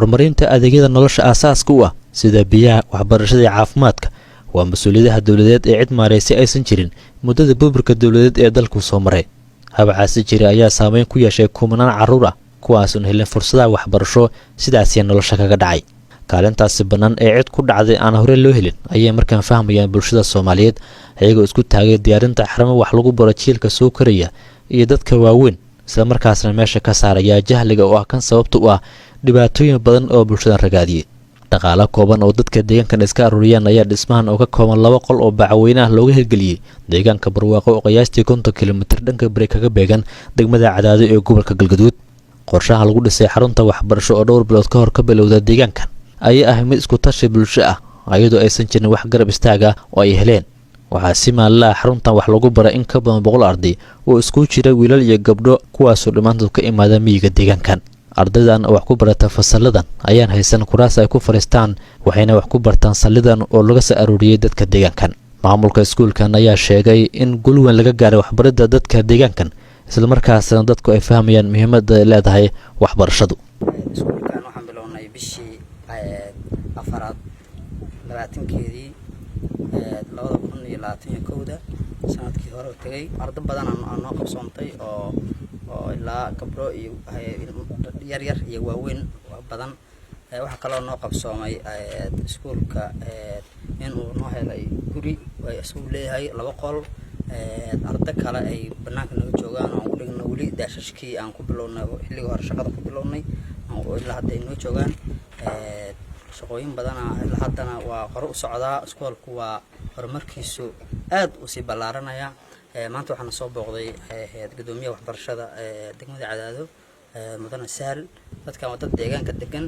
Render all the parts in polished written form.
horumarinta adeegyada nolosha aasaasku ah sida biyaha, waxbarashada iyo caafimaadka waa mas'uuliyadaha dawladeed ee cid maareysay aysan jirin muddada burburka dawladeed ee dalku soo maray. Habacaasi jira ayaa saameyn ku yeeshay kumanaan carruur ah kuwaasoo helin fursadaha waxbarasho sidaasii nolosha kaga dhacay. kaalintaasi bannaan ee cid ku dhacday aan hore loo helin ayay markaan fahmayaan bulshada Soomaaliyeed ayagoo isku taagay diyaarinta xarumo wax lagu baro jiilka soo koraya iyo dadka waaweyn isla markaasna meesha ka saaraya jahliga oo ah kan sababta u ah dhibaatooyin badan oo bulshada ragaadiyay. dhaqaale kooban oo dadka deegaankan iska ururiyaan ayaa dhismahan oo ka kooban 2 qol oo bacweyne ah looga hirgeliyay deegaanka Barwaaqo oo qiyaastii 50 kiiloomitir dhanka bari kaga beegan degmada Cadaado ee gobolka Galgaduud. qorshaha lagu dhisay xarunta waxbarasho oo dhowr bilood ka hor ka bilowday deegaankan ayaa ah mid isku tashi bulsho ah ayadoo aysan jirin wax garab istaag ah oo ay heleen. waxaa si maalinle ah xaruntan wax lagu baray in ka badan 100 arday oo isku jira wiilal iyo gabdho kuwaasoo dhammaantood ka imaada miyiga deegaankan. ardaydan wax ku barata fasaladan ayaan haysan kuraas ay ku fariistaan waxayna wax ku bartaan salidan oo laga soo arooriyay dadka deegaankan. maamulka iskuulkan ayaa sheegay in guul weyn laga gaaray waxbaridda dadka deegaankan isla markaasna dadku ay fahmayaan muhiimadda ay leedahay waxbarashadu. iskuulkan waxaan bilownay bishii afaraad 20keedii 2021 sanadkii hore tagay arday badan aan noo qabsoontay oo ilaa gabdho iyo yar yar iyo waaweyn badan. waxa kale oo noo qabsoomay iskuulka inuu noo helay guri ay isku leeyahay 2 qol arday kale ay banaanka naga joogaan oo dhigno wali daashashkii aan ku bilownay xilliga hore shaqada ku bilownay oo ilaa hadda ay noo joogaan shaqooyin badan ilaa haddana waa hore u socdaa. iskuulku waa horumarkiisu aad u sii ballaaranaya. maanta waxaan soo booqday gudoomiyaha waxbarashada degmada Cadaado mudane Sahal. dadkan waa dad deegaanka degan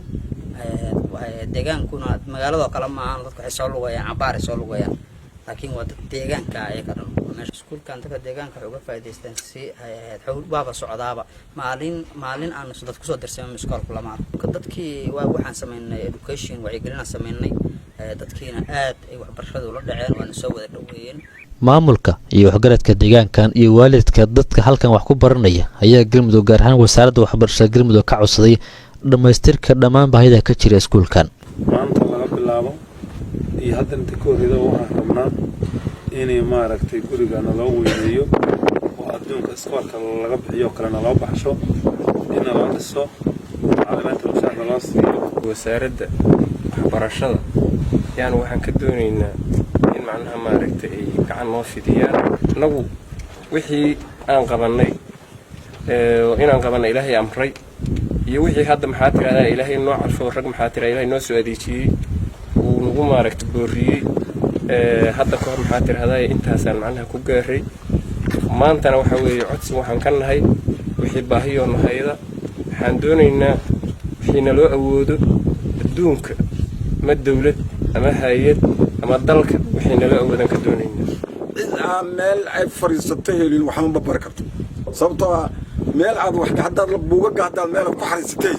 deegaankuna magaalada kale ma aha dadku waxay soo lugayaan cabaar soo lugayaan laakiin waa dad deegaanka ayaga dhan meesha iskuulkan dadka deegaanka waxay uga faa'iideystaan si xoog baaba socdaaba maalin aan dad ku soo dirsamay iskuulka lama arko. dadkii waxaan sameynay education wacyigelin sameynay dadkiina aad ay waxbarashada ula dhaceen waana soo wada dhaweeyeen. maamulka iyo waxgaradka deegaankan iyo waalidka dadka halkan wax ku baranaya ayaa Galmudug gaar ahaan wasaaradda waxbarashada Galmudug ka codsaday dhamaystirka dhammaan baahida ka jira iskuulkan. maanta laga bilaabo iyo hadda inta ka horreeyay waxaan rabnaa inay maaragtay guriga loo weydiiyo oo adduunka iskoolka laga bixiyo kalena loo baxsho in la dhiso caalamada wasaaradda loo siiyo wasaaradda waxbarashada yaan waxaan ka doonaynaa in macnaha maaragtay ay gacan noo fidiyaan nagu wixii aan qabanay inaan qabanay Ilaahay amray iyo wixii hadda maxaa tiraahdaa Ilaahay noo calfo rag maxaa tiraahdaa Ilaahay noo soo adeejiyay uu nagu maaragtay booriyay hadda ka hor maxaa tiraahdaa intaasaan macnaha ku gaaray. maantana waxa weeye codsi waxaan ka nahay wixii baahiyo nahayda waxaan doonaynaa wixii naloo awoodo adduunka ma dawlad ama hay'ad ama dalka wixii naloo awoodan ka doonaynaa. meel ay fariisatay helin waxaan babar karto sababtoo ah meel aad wax ka hadda buuga hadda meel ku xariisatay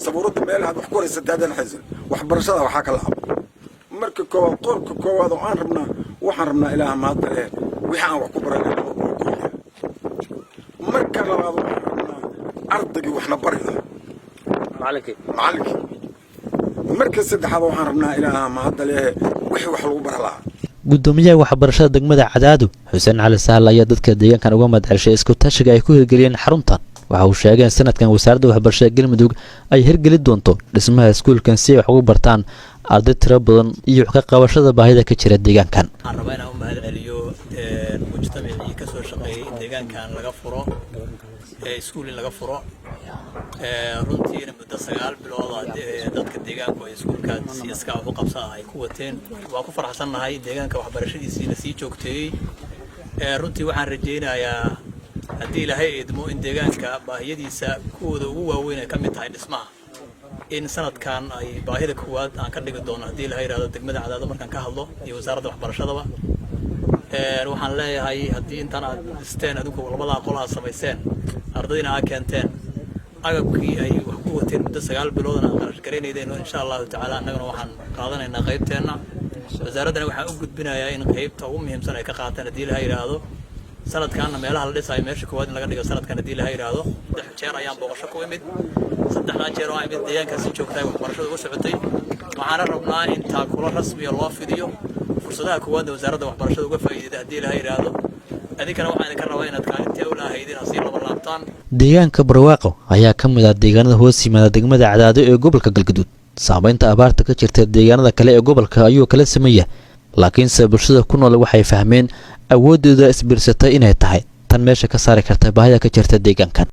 sabuurada meel aad wax ku xariisatay hadda xaysan waxbarashada waxa kala ah marka qolka koowaad oo aan rabnaa ilaaha ma hadda wixii aan wax ku baranay marka labaad waxaan rabnaa ardayga waxna barida macalinka marka saddexaad waxaan rabnaa ilaaha ma hadda wixii wax lagu baran lahaa. gudoomiyaha waxbarashada degmada Cadaado Xuseen Cali Sahal ayaa dadka deegaankan uga madcelshay isku tashiga ay ku hirgeliyeen xaruntan. waxa uu sheegay in sanadkan wasaaradda waxbarashada Galmudug ay hirgeli doonto dhismaha iskuulkan si ay wax ugu bartaan arday tiro badan iyo wax ka qabashada baahida ka jira deegaankan. waxaan rabaa inaan u mahadceliyo mujtamacii ka soo shaqeeyay deegaankan laga furo iskuul in laga furo runtii muddo 9 bilood dadka deegaanku ay iskuulkaas si iska u qabsan ay ku wateen. waa ku faraxsanahay deegaanka waxbarashadiisa si joogteeyay. runtii waxaan rajeynayaa haddii Ilaahay idmo in deegaanka baahiyadiisa kuwada ugu waaweyn ay ka mid tahay dhismaha in sanadkan ay baahida kuwaad aan ka dhigi doono haddii Ilaahay raado degmada Cadaado markaan ka hadlo iyo wasaaradda waxbarashadaba. waxaan leeyahay haddii intaan aad dhisteen adinku labada qol aad samayseen ardayna aad keenteen agabkii ay wax ku wateen muddo 9 biloodna aan qarash gareynayno insha Allah ta'ala annaguna waxaan qaadanaynaa qaybteena. wasaaradana waxaan u gudbinayaa in qaybta ugu muhiimsan ay ka qaataan haddii Ilaahay raado sanadkan meelaha la dhisay meesha koowaad in laga dhigo sanadkan haddii Ilaahay raado 3 jeer ayaan booqasho ku imid saddexdaa jeer oo imid deegaankaasi joogtay waxbarashada uga socotay waxaana rabnaa in taakulo rasmiya loo fidiyo fursadaha koowaad wasaaradda waxbarashada uga faa'iideyda haddii ilaha yidhaahdo adinkana waxaan idinka rabaa inaad kaalintii u lahaydin ha sii laba laabtaan. deegaanka barwaaqo ayaa ka mid ah deegaanada hoos yimaada degmada Cadaado ee gobolka Galgaduud. Saameynta abaarta ka jirta deegaanada kale ee gobolka ayuu kala sameeyaa, laakiinse bulshada ku nool waxay fahmeen awoodooda isbiirsatay inay tahay tan meesha ka saari karta baahida ka jirta deegaankan.